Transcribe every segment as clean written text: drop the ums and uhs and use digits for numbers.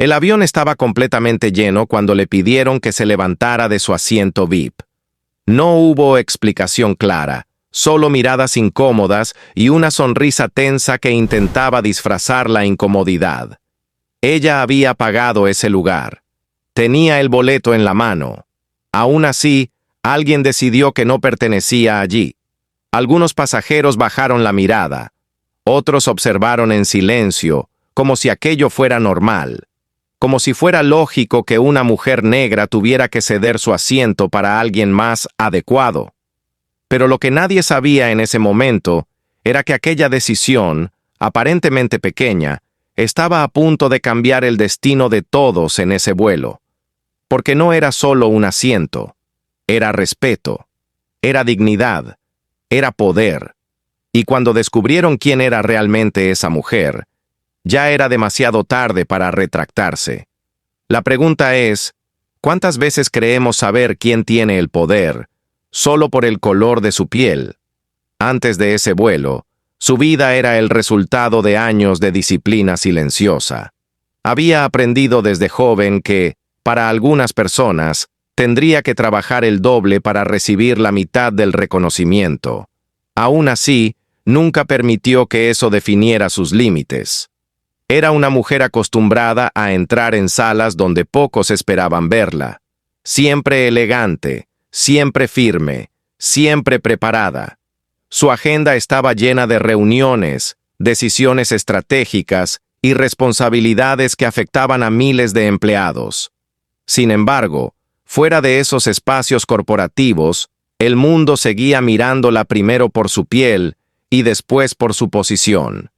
El avión estaba completamente lleno cuando le pidieron que se levantara de su asiento VIP. No hubo explicación clara, solo miradas incómodas y una sonrisa tensa que intentaba disfrazar la incomodidad. Ella había pagado ese lugar. Tenía el boleto en la mano. Aún así, alguien decidió que no pertenecía allí. Algunos pasajeros bajaron la mirada. Otros observaron en silencio, como si aquello fuera normal. Como si fuera lógico que una mujer negra tuviera que ceder su asiento para alguien más adecuado. Pero lo que nadie sabía en ese momento era que aquella decisión, aparentemente pequeña, estaba a punto de cambiar el destino de todos en ese vuelo. Porque no era solo un asiento, era respeto, era dignidad, era poder. Y cuando descubrieron quién era realmente esa mujer, ya era demasiado tarde para retractarse. La pregunta es, ¿cuántas veces creemos saber quién tiene el poder, solo por el color de su piel? Antes de ese vuelo, su vida era el resultado de años de disciplina silenciosa. Había aprendido desde joven que, para algunas personas, tendría que trabajar el doble para recibir la mitad del reconocimiento. Aún así, nunca permitió que eso definiera sus límites. Era una mujer acostumbrada a entrar en salas donde pocos esperaban verla. Siempre elegante, siempre firme, siempre preparada. Su agenda estaba llena de reuniones, decisiones estratégicas y responsabilidades que afectaban a miles de empleados. Sin embargo, fuera de esos espacios corporativos, el mundo seguía mirándola primero por su piel y después por su posición.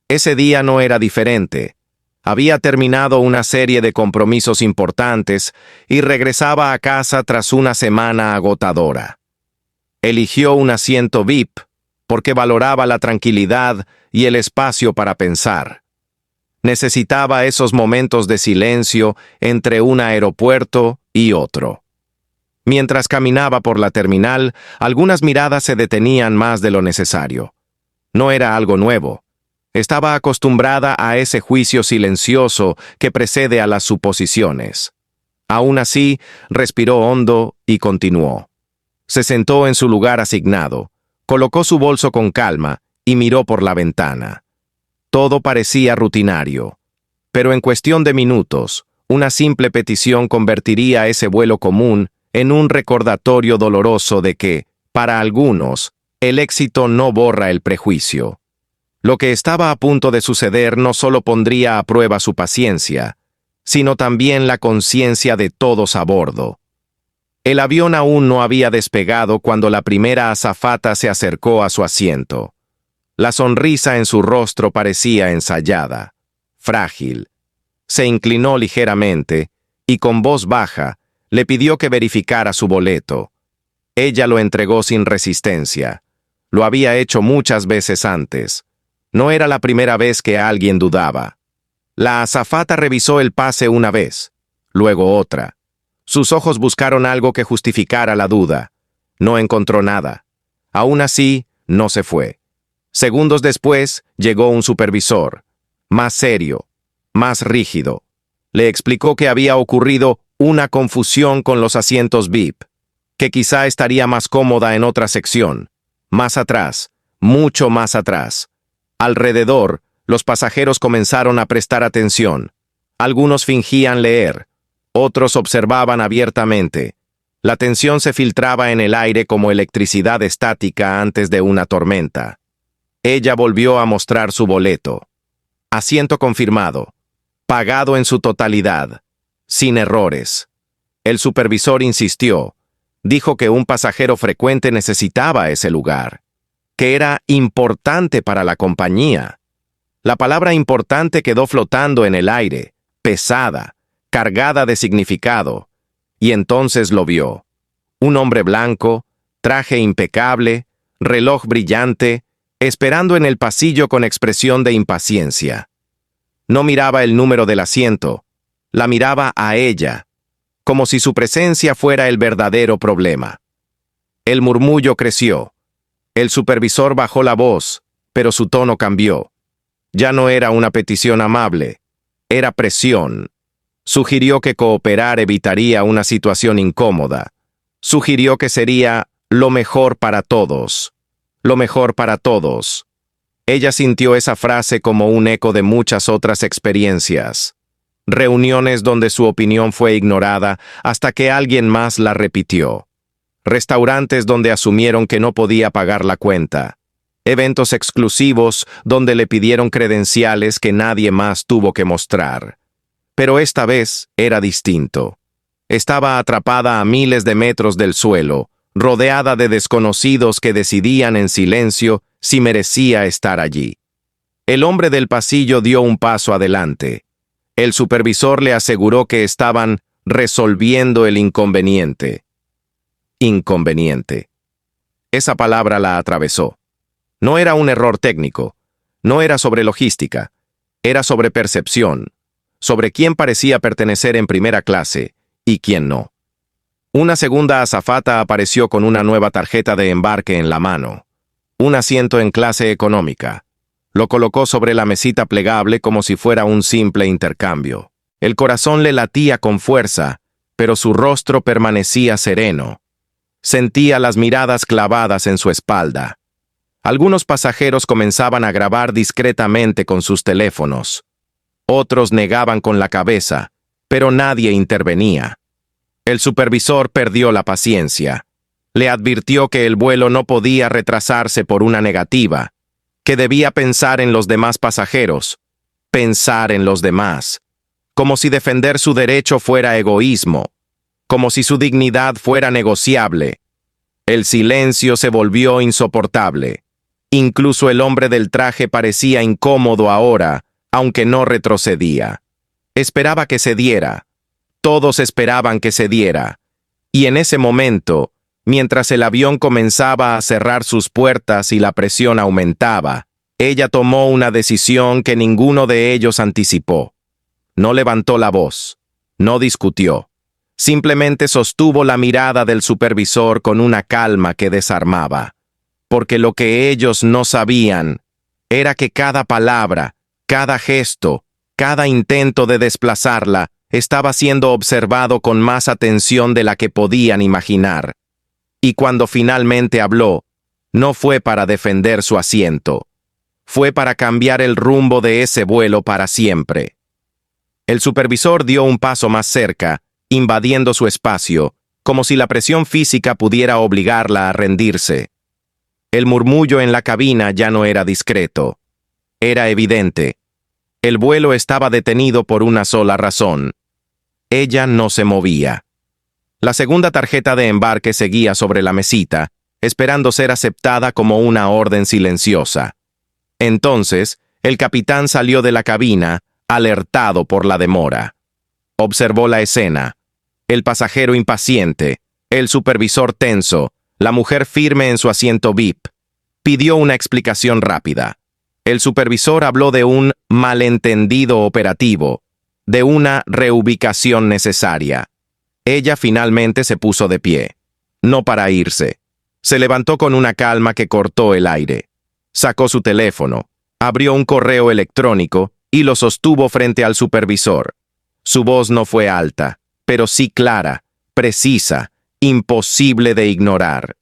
Ese día no era diferente. Había terminado una serie de compromisos importantes y regresaba a casa tras una semana agotadora. Eligió un asiento VIP porque valoraba la tranquilidad y el espacio para pensar. Necesitaba esos momentos de silencio entre un aeropuerto y otro. Mientras caminaba por la terminal, algunas miradas se detenían más de lo necesario. No era algo nuevo. Estaba acostumbrada a ese juicio silencioso que precede a las suposiciones. Aún así, respiró hondo y continuó. Se sentó en su lugar asignado, colocó su bolso con calma y miró por la ventana. Todo parecía rutinario, pero en cuestión de minutos, una simple petición convertiría ese vuelo común en un recordatorio doloroso de que, para algunos, el éxito no borra el prejuicio. Lo que estaba a punto de suceder no solo pondría a prueba su paciencia, sino también la conciencia de todos a bordo. El avión aún no había despegado cuando la primera azafata se acercó a su asiento. La sonrisa en su rostro parecía ensayada, frágil. Se inclinó ligeramente y con voz baja le pidió que verificara su boleto. Ella lo entregó sin resistencia. Lo había hecho muchas veces antes. No era la primera vez que alguien dudaba. La azafata revisó el pase una vez, luego otra. Sus ojos buscaron algo que justificara la duda. No encontró nada. Aún así, no se fue. Segundos después, llegó un supervisor, más serio, más rígido. Le explicó que había ocurrido una confusión con los asientos VIP, que quizá estaría más cómoda en otra sección, más atrás, mucho más atrás. Alrededor, los pasajeros comenzaron a prestar atención. Algunos fingían leer, otros observaban abiertamente. La tensión se filtraba en el aire como electricidad estática antes de una tormenta. Ella volvió a mostrar su boleto. Asiento confirmado, pagado en su totalidad, sin errores. El supervisor insistió, dijo que un pasajero frecuente necesitaba ese lugar, que era importante para la compañía. La palabra importante quedó flotando en el aire, pesada, cargada de significado, y entonces lo vio. Un hombre blanco, traje impecable, reloj brillante, esperando en el pasillo con expresión de impaciencia. No miraba el número del asiento, la miraba a ella, como si su presencia fuera el verdadero problema. El murmullo creció. El supervisor bajó la voz, pero su tono cambió. Ya no era una petición amable, era presión. Sugirió que cooperar evitaría una situación incómoda. Sugirió que sería lo mejor para todos. Lo mejor para todos. Ella sintió esa frase como un eco de muchas otras experiencias. Reuniones donde su opinión fue ignorada hasta que alguien más la repitió. Restaurantes donde asumieron que no podía pagar la cuenta. Eventos exclusivos donde le pidieron credenciales que nadie más tuvo que mostrar. Pero esta vez era distinto. Estaba atrapada a miles de metros del suelo, rodeada de desconocidos que decidían en silencio si merecía estar allí. El hombre del pasillo dio un paso adelante. El supervisor le aseguró que estaban resolviendo el inconveniente. Inconveniente. Esa palabra la atravesó. No era un error técnico, no era sobre logística, era sobre percepción, sobre quién parecía pertenecer en primera clase y quién no. Una segunda azafata apareció con una nueva tarjeta de embarque en la mano. Un asiento en clase económica. Lo colocó sobre la mesita plegable como si fuera un simple intercambio. El corazón le latía con fuerza, pero su rostro permanecía sereno. Sentía las miradas clavadas en su espalda. Algunos pasajeros comenzaban a grabar discretamente con sus teléfonos. Otros negaban con la cabeza, pero nadie intervenía. El supervisor perdió la paciencia. Le advirtió que el vuelo no podía retrasarse por una negativa, que debía pensar en los demás pasajeros, pensar en los demás, como si defender su derecho fuera egoísmo, como si su dignidad fuera negociable. El silencio se volvió insoportable. Incluso el hombre del traje parecía incómodo ahora, aunque no retrocedía. Esperaba que se diera. Todos esperaban que se diera. Y en ese momento, mientras el avión comenzaba a cerrar sus puertas y la presión aumentaba, ella tomó una decisión que ninguno de ellos anticipó. No levantó la voz. No discutió. Simplemente sostuvo la mirada del supervisor con una calma que desarmaba. Porque lo que ellos no sabían era que cada palabra, cada gesto, cada intento de desplazarla estaba siendo observado con más atención de la que podían imaginar. Y cuando finalmente habló, no fue para defender su asiento. Fue para cambiar el rumbo de ese vuelo para siempre. El supervisor dio un paso más cerca, invadiendo su espacio, como si la presión física pudiera obligarla a rendirse. El murmullo en la cabina ya no era discreto. Era evidente. El vuelo estaba detenido por una sola razón. Ella no se movía. La segunda tarjeta de embarque seguía sobre la mesita, esperando ser aceptada como una orden silenciosa. Entonces, el capitán salió de la cabina, alertado por la demora. Observó la escena. El pasajero impaciente, el supervisor tenso, la mujer firme en su asiento VIP. Pidió una explicación rápida. El supervisor habló de un malentendido operativo, de una reubicación necesaria. Ella finalmente se puso de pie. No para irse. Se levantó con una calma que cortó el aire. Sacó su teléfono, abrió un correo electrónico y lo sostuvo frente al supervisor. Su voz no fue alta, pero sí clara, precisa, imposible de ignorar.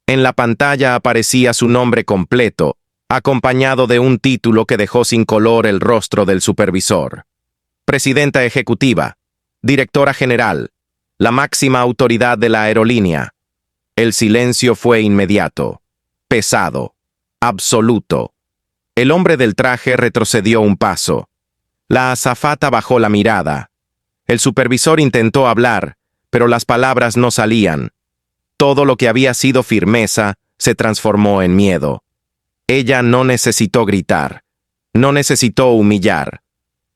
En la pantalla aparecía su nombre completo, acompañado de un título que dejó sin color el rostro del supervisor. Presidenta ejecutiva, directora general, la máxima autoridad de la aerolínea. El silencio fue inmediato, pesado, absoluto. El hombre del traje retrocedió un paso. La azafata bajó la mirada. El supervisor intentó hablar, pero las palabras no salían. Todo lo que había sido firmeza se transformó en miedo. Ella no necesitó gritar, no necesitó humillar.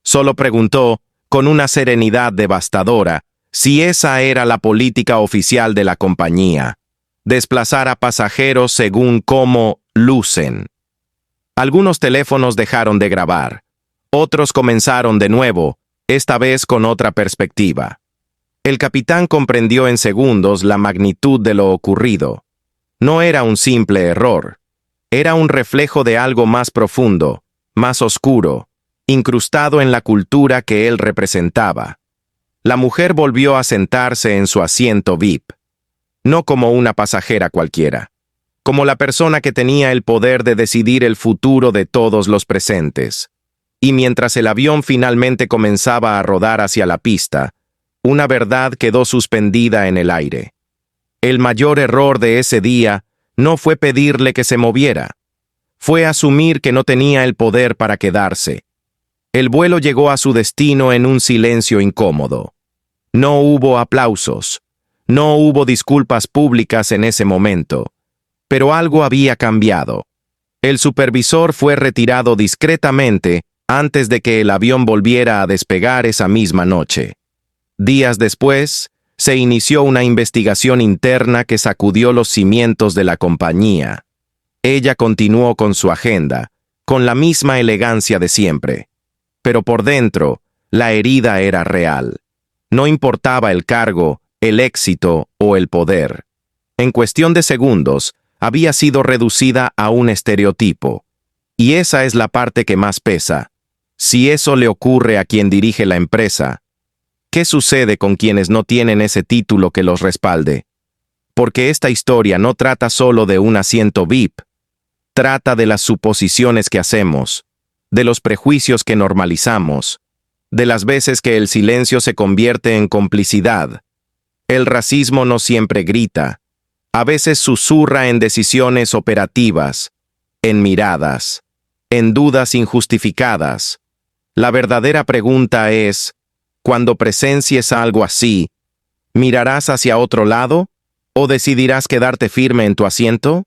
Solo preguntó, con una serenidad devastadora, si esa era la política oficial de la compañía: desplazar a pasajeros según cómo lucen. Algunos teléfonos dejaron de grabar. Otros comenzaron de nuevo, esta vez con otra perspectiva. El capitán comprendió en segundos la magnitud de lo ocurrido. No era un simple error. Era un reflejo de algo más profundo, más oscuro, incrustado en la cultura que él representaba. La mujer volvió a sentarse en su asiento VIP, no como una pasajera cualquiera, como la persona que tenía el poder de decidir el futuro de todos los presentes. Y mientras el avión finalmente comenzaba a rodar hacia la pista, una verdad quedó suspendida en el aire. El mayor error de ese día no fue pedirle que se moviera, fue asumir que no tenía el poder para quedarse. El vuelo llegó a su destino en un silencio incómodo. No hubo aplausos, no hubo disculpas públicas en ese momento, pero algo había cambiado. El supervisor fue retirado discretamente antes de que el avión volviera a despegar esa misma noche. Días después, se inició una investigación interna que sacudió los cimientos de la compañía. Ella continuó con su agenda, con la misma elegancia de siempre. Pero por dentro, la herida era real. No importaba el cargo, el éxito o el poder. En cuestión de segundos, había sido reducida a un estereotipo. Y esa es la parte que más pesa. Si eso le ocurre a quien dirige la empresa, ¿qué sucede con quienes no tienen ese título que los respalde? Porque esta historia no trata solo de un asiento VIP, trata de las suposiciones que hacemos, de los prejuicios que normalizamos, de las veces que el silencio se convierte en complicidad. El racismo no siempre grita, a veces susurra en decisiones operativas, en miradas, en dudas injustificadas. La verdadera pregunta es, cuando presencies algo así, ¿mirarás hacia otro lado o decidirás quedarte firme en tu asiento?